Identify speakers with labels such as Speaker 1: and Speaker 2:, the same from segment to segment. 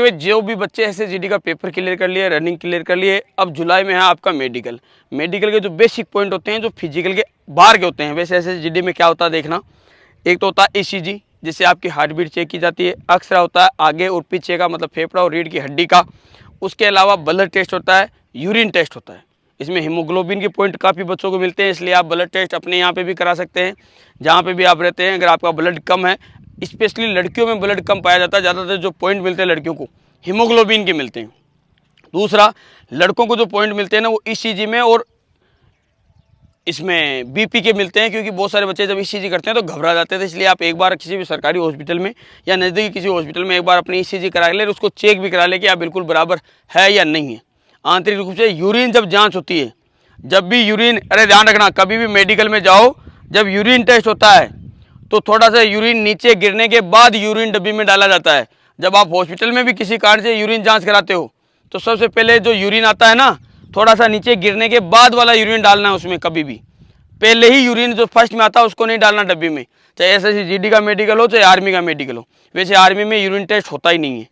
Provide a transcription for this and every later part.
Speaker 1: जो भी बच्चे एसएसजीडी का पेपर क्लियर कर लिए, रनिंग क्लियर कर लिए, अब जुलाई में है आपका मेडिकल। मेडिकल के जो बेसिक पॉइंट होते हैं जो फिजिकल के बाहर के होते हैं, वैसे एसएसजीडी में क्या होता है देखना। एक तो होता है ईसीजी, जिससे आपकी हार्ट बीट चेक की जाती है। एक्सरे होता है आगे और पीछे का, मतलब फेफड़ा और रीढ़ की हड्डी का। उसके अलावा ब्लड टेस्ट होता है, यूरिन टेस्ट होता है। इसमें हीमोग्लोबिन के पॉइंट काफ़ी बच्चों को मिलते हैं, इसलिए आप ब्लड टेस्ट अपने यहाँ पे भी करा सकते हैं जहाँ पे भी आप रहते हैं। अगर आपका ब्लड कम है, स्पेशली लड़कियों में ब्लड कम पाया जाता है, ज़्यादातर जो पॉइंट मिलते हैं लड़कियों को हीमोग्लोबिन के मिलते हैं। दूसरा, लड़कों को जो पॉइंट मिलते हैं ना, वो ईसीजी में और इसमें बीपी के मिलते हैं, क्योंकि बहुत सारे बच्चे जब ईसीजी करते हैं तो घबरा जाते थे। इसलिए आप एक बार किसी भी सरकारी हॉस्पिटल में या नज़दीकी किसी हॉस्पिटल में एक बार अपनी ईसीजी करा ले, उसको चेक भी करा ले कि आप बिल्कुल बराबर है या नहीं है। आंतरिक रूप से यूरिन जब जांच होती है, जब भी यूरिन, अरे ध्यान रखना, कभी भी मेडिकल में जाओ, जब यूरिन टेस्ट होता है तो थोड़ा सा यूरिन नीचे गिरने के बाद यूरिन डब्बी में डाला जाता है। जब आप हॉस्पिटल में भी किसी कारण से यूरिन जांच कराते हो तो सबसे पहले जो यूरिन आता है ना, थोड़ा सा नीचे गिरने के बाद वाला यूरिन डालना है उसमें। कभी भी पहले ही यूरिन जो फर्स्ट में आता है उसको नहीं डालना डब्बी में, चाहे एसएसजीडी का मेडिकल हो चाहे आर्मी का मेडिकल हो। वैसे आर्मी में यूरिन टेस्ट होता ही नहीं है,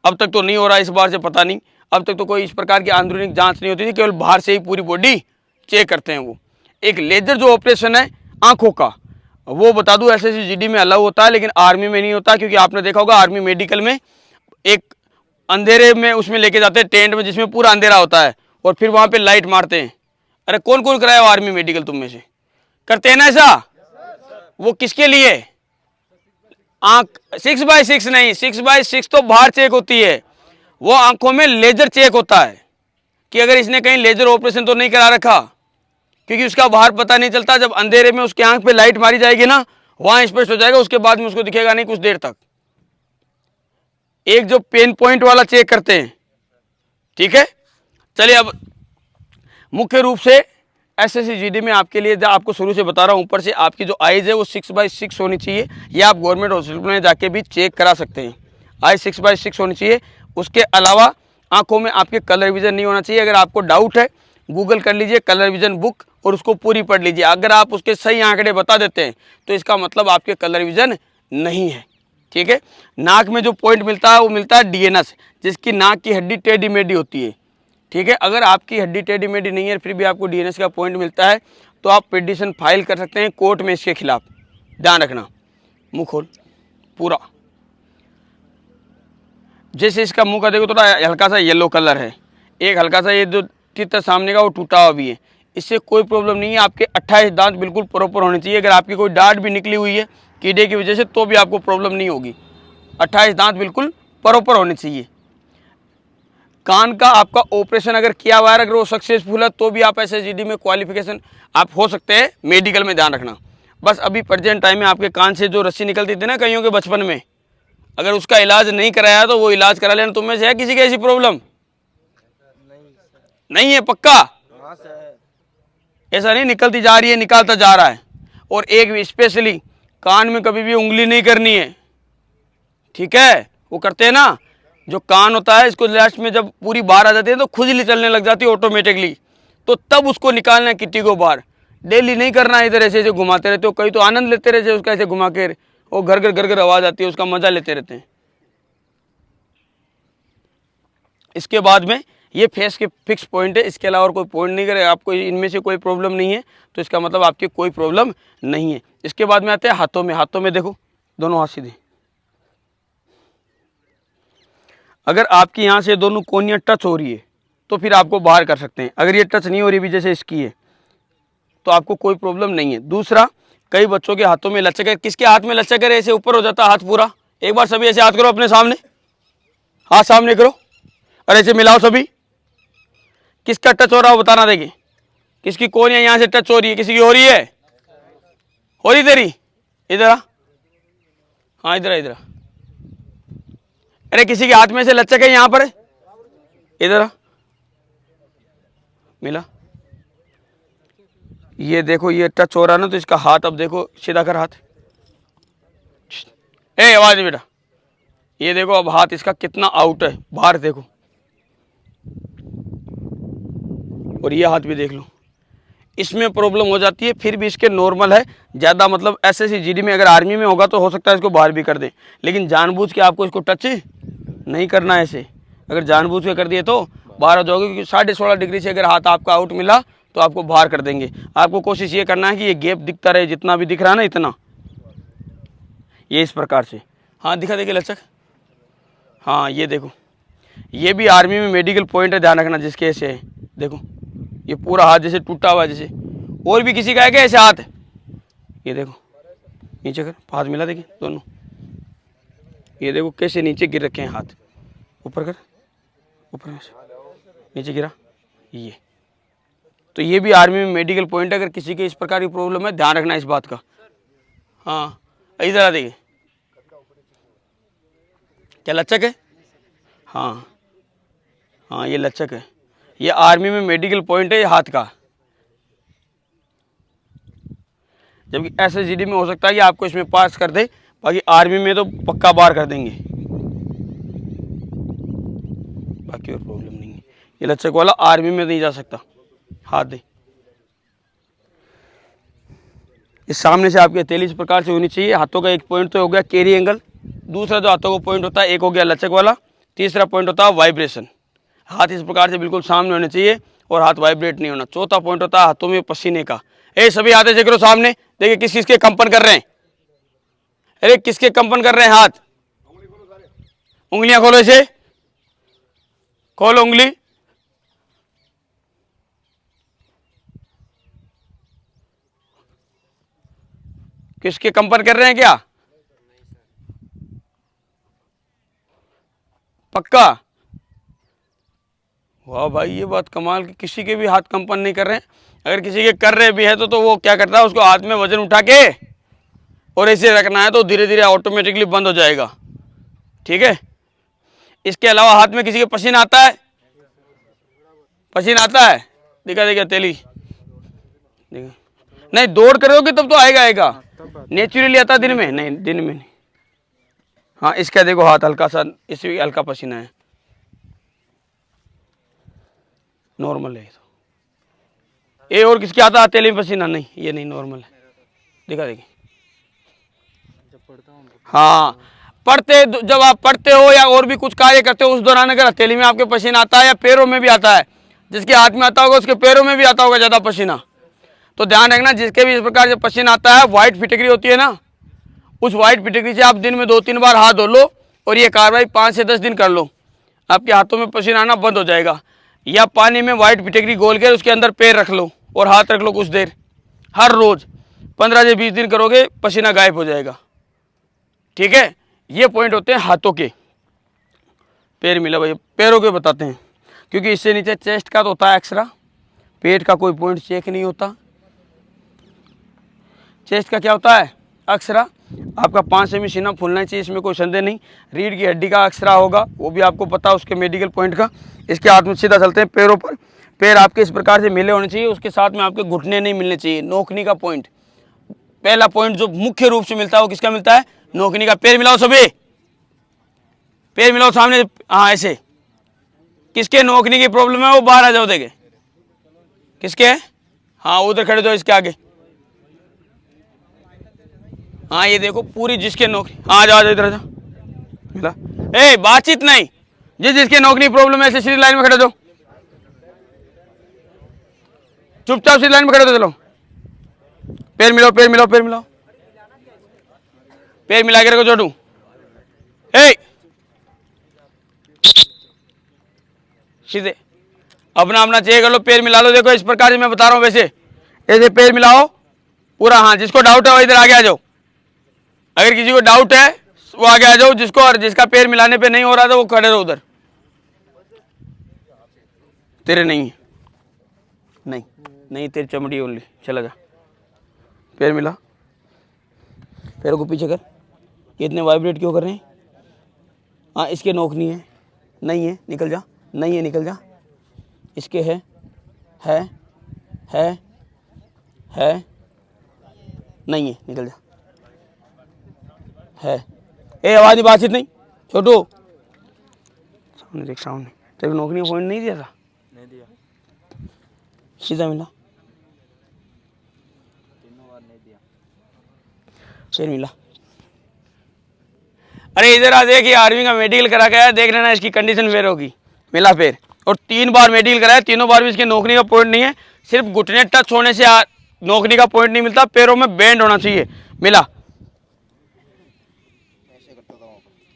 Speaker 1: अब तक तो नहीं हो रहा, इस बार से पता नहीं। अब तक तो कोई इस प्रकार की आंतरिक जांच नहीं होती थी, केवल बाहर से ही पूरी बॉडी चेक करते हैं वो। एक लेजर जो ऑपरेशन है आंखों का, वो बता दूं एसएसजीडी में अलाउ होता है, लेकिन आर्मी में नहीं होता। क्योंकि आपने देखा होगा आर्मी मेडिकल में एक अंधेरे में उसमें लेके जाते हैं, टेंट में, जिसमें पूरा अंधेरा होता है और फिर वहाँ पे लाइट मारते हैं। अरे कौन कौन कराया आर्मी मेडिकल तुम में से? करते हैं ना ऐसा? वो किसके लिए? आंख 6x6 नहीं, 6x6 तो बाहर चेक होती है, वो आंखों में लेजर चेक होता है कि अगर इसने कहीं लेजर ऑपरेशन तो नहीं करा रखा, क्योंकि उसका बाहर पता नहीं चलता। जब अंधेरे में उसके आंख पे लाइट मारी जाएगी ना, वहां स्पष्ट हो जाएगा, उसके बाद में उसको दिखेगा नहीं कुछ देर तक। एक जो पेन पॉइंट वाला चेक करते हैं, ठीक है। चलिए, अब मुख्य रूप से एसएसजीडी में आपके लिए आपको शुरू से बता रहा हूं, ऊपर से आपकी जो आइज है वो 6x6 होनी चाहिए। या आप गवर्नमेंट हॉस्पिटल में जाके भी चेक करा सकते हैं, आइज 6x6 होनी चाहिए। उसके अलावा आंखों में आपके कलर विजन नहीं होना चाहिए। अगर आपको डाउट है, गूगल कर लीजिए कलर विजन बुक और उसको पूरी पढ़ लीजिए। अगर आप उसके सही आंकड़े बता देते हैं तो इसका मतलब आपके कलर विजन नहीं है, ठीक है। नाक में जो पॉइंट मिलता है वो मिलता है डीएनएस, जिसकी नाक की हड्डी टेढ़ी मेढ़ी होती है, ठीक है। अगर आपकी हड्डी टेढ़ी मेढ़ी नहीं है फिर भी आपको डीएनएस का पॉइंट मिलता है तो आप पिटीशन फाइल कर सकते हैं कोर्ट में इसके खिलाफ। ध्यान रखना, मुंह खोल पूरा। जैसे इसका मुंह का देखो, थोड़ा हल्का सा येलो कलर है, एक हल्का सा ये जो चित्र सामने का वो टूटा हुआ भी है। इससे कोई प्रॉब्लम नहीं है। आपके 28 दांत बिल्कुल प्रॉपर होने चाहिए। अगर आपकी कोई डांट भी निकली हुई है कीड़े की वजह से तो भी आपको प्रॉब्लम नहीं होगी। 28 दांत बिल्कुल प्रॉपर होने चाहिए। कान का आपका ऑपरेशन अगर किया हुआ है, अगर वो सक्सेसफुल है तो भी आप एसएसजीडी में क्वालिफिकेशन आप हो सकते हैं मेडिकल में। ध्यान रखना, बस अभी प्रेजेंट टाइम में आपके कान से जो रस्सी निकलती थी ना कईयों के बचपन में, अगर उसका इलाज नहीं कराया तो वो इलाज करा लेना। तुम में से है किसी की ऐसी प्रॉब्लम? नहीं है पक्का? ऐसा नहीं निकलती जा रही है, निकालता जा रहा है। और एक स्पेशली कान में कभी भी उंगली नहीं करनी है, ठीक है। वो करते हैं ना, जो कान होता है इसको लास्ट में जब पूरी बाहर आ जाती है तो खुजली चलने लग जाती है ऑटोमेटिकली, तो तब उसको निकालना है किट्टी को बाहर। डेली नहीं करना है, इधर ऐसे ऐसे घुमाते रहते हो। कई तो आनंद लेते रहते उसका ऐसे घुमा के, वो घर घर घर घर आवाज आती है, उसका मजा लेते रहते हैं। इसके बाद में ये फेस के फिक्स पॉइंट है, इसके अलावा और कोई पॉइंट नहीं करे। आपको इनमें से कोई प्रॉब्लम नहीं है तो इसका मतलब आपकी कोई प्रॉब्लम नहीं है। इसके बाद में आते हैं हाथों में। हाथों में देखो, दोनों हाथ सीधे। अगर आपकी यहाँ से दोनों कोनियाँ टच हो रही है तो फिर आपको बाहर कर सकते हैं। अगर ये टच नहीं हो रही भी जैसे इसकी है तो आपको कोई प्रॉब्लम नहीं है। दूसरा, कई बच्चों के हाथों में लचक है। किसके हाथ में लचक है? ऐसे ऊपर हो जाता हाथ पूरा। एक बार सभी ऐसे हाथ करो अपने सामने, हाथ सामने करो और ऐसे मिलाओ सभी। किसका टच हो रहा हो बताना। देखिए किसकी कोनियाँ यहाँ से टच हो रही है, किसी की हो रही है? हो रही तेरी? इधर आ, हाँ इधर आ, इधर आ। अरे किसी के हाथ में से लचक है यहाँ पर, इधर आ, मिला। ये देखो ये टच हो रहा है ना, तो इसका हाथ अब देखो सीधा कर हाथ। ए आवाज नहीं बेटा। ये देखो अब हाथ इसका कितना आउट है, बाहर देखो। और ये हाथ भी देख लो, इसमें प्रॉब्लम हो जाती है। फिर भी इसके नॉर्मल है ज़्यादा, मतलब एसएसजीडी में अगर आर्मी में होगा तो हो सकता है इसको बाहर भी कर दे, लेकिन जानबूझ के आपको इसको टच नहीं करना है ऐसे, अगर जानबूझ के कर दिए तो बाहर हो जाओगे, क्योंकि 16.5 डिग्री से अगर हाथ आपका आउट मिला तो आपको बाहर कर देंगे। आपको कोशिश ये करना है कि ये गैप दिखता रहे, जितना भी दिख रहा है ना इतना, ये इस प्रकार से। हाँ दिखा देखिए लचक, हाँ ये देखो, ये भी आर्मी में मेडिकल पॉइंट है, ध्यान रखना जिसके ऐसे है। देखो ये पूरा हाथ जैसे टूटा हुआ है जैसे, और भी किसी का है क्या ऐसे हाथ? ये देखो नीचे कर, हाथ मिला देखिए दोनों, ये देखो कैसे नीचे गिर रखे हैं हाथ, ऊपर कर, ऊपर में से नीचे गिरा ये। तो ये भी आर्मी में मेडिकल पॉइंट है, अगर किसी के इस प्रकार की प्रॉब्लम है ध्यान रखना इस बात का। हाँ इधर आ देखिए, क्या लचक है? हाँ हाँ ये लचक है, ये आर्मी में मेडिकल पॉइंट है ये हाथ का। जबकि SSGD में हो सकता है कि आपको इसमें पास कर दे, बाकी आर्मी में तो पक्का बार कर देंगे, बाकी और प्रॉब्लम नहीं है। ये लचक वाला आर्मी में नहीं जा सकता, हाथ दे। इस सामने से आपकी हथेली इस प्रकार से होनी चाहिए। हाथों का एक पॉइंट तो हो गया कैरी एंगल, दूसरा जो हाथों का पॉइंट होता है एक हो गया लचक वाला, तीसरा पॉइंट होता है वाइब्रेशन। हाथ इस प्रकार से बिल्कुल सामने होने चाहिए और हाथ वाइब्रेट नहीं होना। चौथा पॉइंट होता है हाथों में पसीने का। सभी हाथ ऐसे करो सामने, देखिए किस किस के कंपन कर रहे हैं, अरे किसके कंपन कर रहे हैं हाथ? उंगलियां खोलो, ऐसे खोलो उंगली, किसके कंपन कर रहे हैं क्या? पक्का? वाह भाई ये बात कमाल की, किसी के भी हाथ कंपन नहीं कर रहे हैं। अगर किसी के कर रहे भी है तो वो क्या करता है, उसको हाथ में वजन उठा के और ऐसे रखना है तो धीरे धीरे ऑटोमेटिकली बंद हो जाएगा। ठीक है, इसके अलावा हाथ में किसी के पसीना आता है? पसीना आता है? दिखा देखिए तेली, देखा नहीं, दौड़ करोगे तब तो आएगा नेचुरली आता दिन में नहीं, दिन में नहीं। हाँ इसका देखो हाथ हल्का सा, इसमें हल्का पसीना है, नॉर्मल है तो। ये और किसके आता है तेली में पसीना? नहीं ये नहीं, नॉर्मल है। दिखा देखिए, हाँ पढ़ते, जब आप पढ़ते हो या और भी कुछ कार्य करते हो उस दौरान अगर हथेली में आपके पसीना आता है या पैरों में भी आता है, जिसके हाथ में आता होगा उसके पैरों में भी आता होगा ज़्यादा पसीना, तो ध्यान रखना जिसके भी इस प्रकार से पसीना आता है, व्हाइट फिटकरी होती है ना, उस व्हाइट फिटकरी से आप दिन में 2-3 बार हाथ धो लो और ये कार्रवाई 5 से 10 दिन कर लो, आपके हाथों में पसीना आना बंद हो जाएगा। या पानी में व्हाइट फिटकरी घोल कर उसके अंदर पैर रख लो और हाथ रख लो कुछ देर, हर रोज 15 से 20 दिन करोगे, पसीना गायब हो जाएगा। ठीक है, ये पॉइंट होते हैं हाथों के। पैर मिला भाई, पैरों के बताते हैं, क्योंकि इससे नीचे चेस्ट का तो होता है एक्सरा, पेट का कोई पॉइंट चेक नहीं होता। चेस्ट का क्या होता है? अक्सरा। आपका 5 सेमी सीना फूलना चाहिए, इसमें कोई संदेह नहीं। रीढ़ की हड्डी का अक्सरा होगा, वो भी आपको पता है उसके मेडिकल पॉइंट का। इसके हाथ में सीधा चलते हैं पैरों पर, पैर आपके इस प्रकार से मिले होने चाहिए, उसके साथ में आपके घुटने नहीं मिलने चाहिए। नोकनी का पॉइंट, पहला पॉइंट जो मुख्य रूप से मिलता है वो किसका मिलता है? नोकनी का। पैर मिलाओ सभी, पैर मिलाओ सामने, हाँ ऐसे। किसके नोकनी की प्रॉब्लम है वो बाहर आ जाओ, देखे किसके है? हाँ उधर खड़े दो इसके आगे, हाँ ये देखो पूरी जिसके नौकरी, हाँ जाओ इधर आ जाओ, मिला। बातचीत नहीं, जिसके नौकरी प्रॉब्लम है ऐसे सीधी लाइन में खड़े दो, चुपचाप सीधी लाइन में खड़े दो, चलो पैर मिलाओ, पैर मिलाओ, पैर मिलाओ, पैर मिला के रखो छोटू। सीधे अपना अपना चेक कर लो, पैर मिला लो। देखो इस प्रकार से मैं बता रहा हूँ, वैसे ऐसे पैर मिलाओ पूरा। हाँ जिसको डाउट है वो इधर आगे आ जाओ, अगर किसी को डाउट है वो आगे आ जाओ, जिसको और जिसका पैर मिलाने पे नहीं हो रहा था वो खड़े रहो उधर। तेरे नहीं है, नहीं नहीं तेरी चमड़ी ओनली, चला जा। पैर मिला, पैरों को पीछे कर। ये इतने वाइब्रेट क्यों कर रहे हैं? हाँ इसके नोक नहीं है, नहीं है निकल जा, नहीं है निकल जा। इसके है, है नहीं है निकल जा, है। आवाज नहीं, बातचीत नहीं छोटू, सामने देख, सामने। तेरे नौकरी का पॉइंट नहीं दिया था? नहीं दिया, सीधा मिला, तीनों बार नहीं दिया, फिर मिला। अरे इधर आ, देखिए आर्मी का मेडिकल करा गया है, देख लेना इसकी कंडीशन फेर होगी। मिला फेर, और 3 बार मेडिकल कराया, तीनों बार भी इसके नोकनी का पॉइंट नहीं है। सिर्फ घुटने टच होने से नोकनी का पॉइंट नहीं मिलता, पैरों में बैंड होना चाहिए। मिला,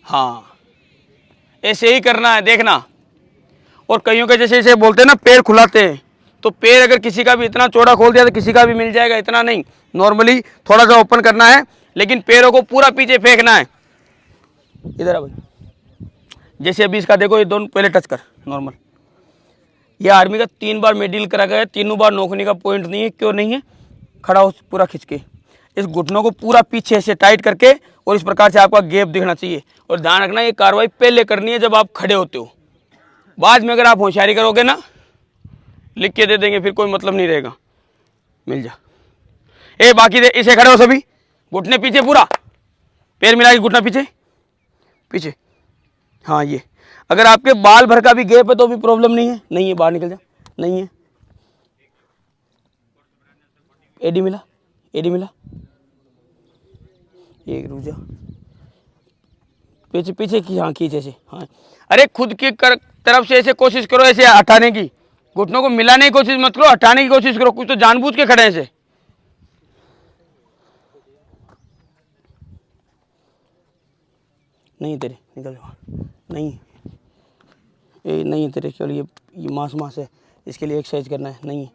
Speaker 1: हाँ ऐसे ही करना है, देखना। और कईयों के जैसे इसे बोलते हैं ना पैर खुलाते हैं, तो पैर अगर किसी का भी इतना चौड़ा खोल दिया तो किसी का भी मिल जाएगा, इतना नहीं, नॉर्मली थोड़ा सा ओपन करना है, लेकिन पैरों को पूरा पीछे फेंकना है। इधर आ भाई, जैसे अभी इसका देखो, ये दोनों पहले टच कर नॉर्मल। ये आर्मी का 3 बार मेडिकल करा गया है, तीनों बार नोकने का पॉइंट नहीं है। क्यों नहीं है? खड़ा हो पूरा खिंच के, इस घुटनों को पूरा पीछे से टाइट करके, और इस प्रकार से आपका गैप दिखना चाहिए। और ध्यान रखना, ये कार्रवाई पहले करनी है जब आप खड़े होते हो। बाद में अगर आप होशियारी करोगे ना, लिख के दे देंगे, फिर कोई मतलब नहीं रहेगा। मिल जा ए, बाकी दे, इसे खड़े हो सभी, घुटने पीछे, पूरा पैर मिला के घुटना पीछे पीछे। हाँ, ये अगर आपके बाल भर का भी गैप है तो भी प्रॉब्लम नहीं है। नहीं है, बाहर निकल जा, नहीं है। एडी मिला, एडी मिला, एक रुक जा, पीछे पीछे की, हाँ खींच ऐसे, हाँ। अरे खुद की तरफ से ऐसे कोशिश करो, ऐसे हटाने की, घुटनों को मिलाने की कोशिश मत करो, हटाने की कोशिश करो। कुछ तो जानबूझ के खड़े हैं ऐसे। नहीं तेरे, निकल जा, नहीं ये नहीं तेरे, केवल ये मांस है, इसके लिए एक्सरसाइज करना है। नहीं है,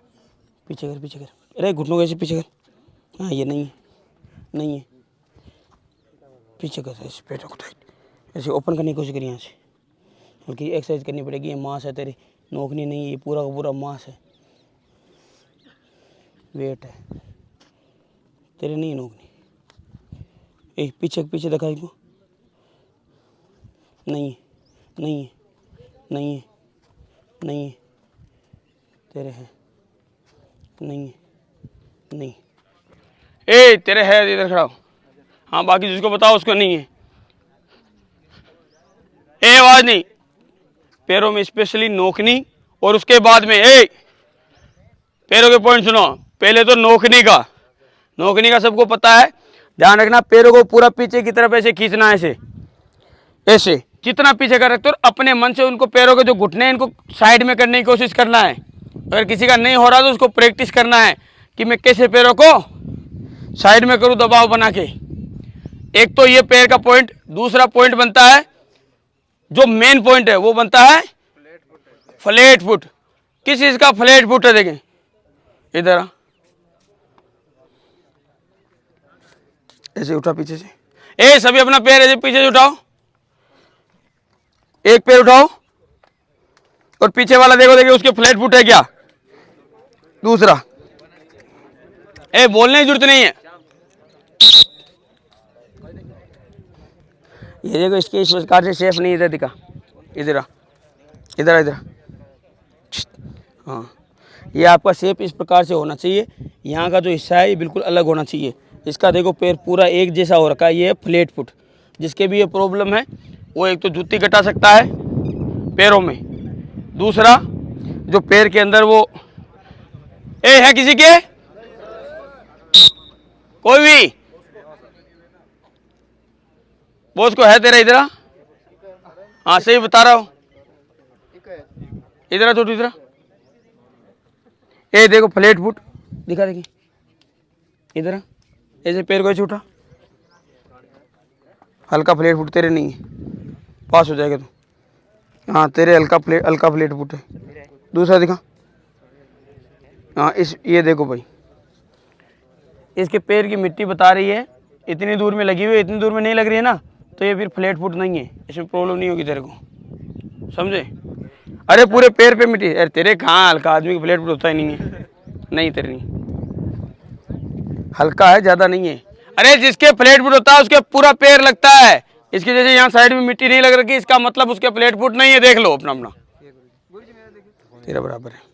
Speaker 1: पीछे कर, पीछे कर, अरे घुटनों को ऐसे पीछे कर। हाँ, ये नहीं है, नहीं है, पीछे कर, ऐसे पेटों को टाइट, ऐसे ओपन करने की कोशिश करिए यहाँ से, बल्कि एक्सरसाइज करनी पड़ेगी। ये मांस है तेरी, नोकनी नहीं, ये पूरा का पूरा मांस है, वेट है तेरे, नहीं नोकनी। एक पीछे पीछे दिखा इनको, नहीं है, नहीं है, नहीं है, नहीं है तेरे है, नहीं है, नहीं ए तेरे है, इधर खड़ा हो। हाँ, बाकी जिसको बताओ उसको नहीं है। ए आवाज नहीं, पैरों में स्पेशली नोकनी, और उसके बाद में ए पैरों के पॉइंट सुनो। पहले तो नोकनी का सबको पता है, ध्यान रखना। पैरों को पूरा पीछे की तरफ ऐसे खींचना है, ऐसे ऐसे जितना पीछे कर रखते हो, अपने मन से उनको पैरों के जो घुटने हैं इनको साइड में करने की कोशिश करना है। अगर किसी का नहीं हो रहा तो उसको प्रैक्टिस करना है कि मैं कैसे पैरों को साइड में करूं, दबाव बना के। एक तो ये पैर का पॉइंट, दूसरा पॉइंट बनता है जो मेन पॉइंट है, वो बनता है फ्लैट फुट। किस चीज का फ्लैट फुट है? देखें इधर, ऐसे उठा पीछे से, ए सभी अपना पैर ऐसे पीछे से उठाओ, एक पैर उठाओ, और पीछे वाला देखो, देखिए उसके फ्लैट फुट है क्या। दूसरा, ए बोलने की जरूरत नहीं है, ये देखो इसके इस प्रकार से शेफ नहीं, इधर दिखा, इधर इधर इधर, हाँ ये आपका शेप इस प्रकार से होना चाहिए। यहाँ का जो हिस्सा है ये बिल्कुल अलग होना चाहिए। इसका देखो पैर पूरा एक जैसा हो रखा है, ये है फ्लैट फुट। जिसके भी ये प्रॉब्लम है वो एक तो जूती कटा सकता है पैरों में, दूसरा जो पैर के अंदर वो ए है किसी के, कोई भी बॉस को है तेरा, इधर हाँ सही बता रहा हूँ, इधर छोटू, इधर ए देखो फ्लैट फुट दिखा, देखिए इधर ऐसे पैर को ऐसे उठा, हल्का फ्लैट फुट तेरे नहीं है, पास हो जाएगा तो। हाँ तेरे हल्का फ्लैट फुट है। दूसरा दिखा, हाँ इस ये देखो भाई, इसके पैर की मिट्टी बता रही है इतनी दूर में लगी हुई है, इतनी दूर में नहीं लग रही है ना, तो ये फिर फ्लैट फुट नहीं है, इसमें प्रॉब्लम नहीं होगी तेरे को, समझे। अरे पूरे पैर पे मिट्टी, अरे तेरे कहाँ हल्का, आदमी का फ्लैट फुट होता ही नहीं है, नहीं तेरे नहीं, हल्का है, ज़्यादा नहीं है। अरे जिसके फ्लैट फुट होता है उसके पूरा पैर लगता है, इसके जैसे यहाँ साइड में मिट्टी नहीं लग रही, इसका मतलब उसके फ्लैट फुट नहीं है। देख लो अपना अपना, तेरा बराबर है।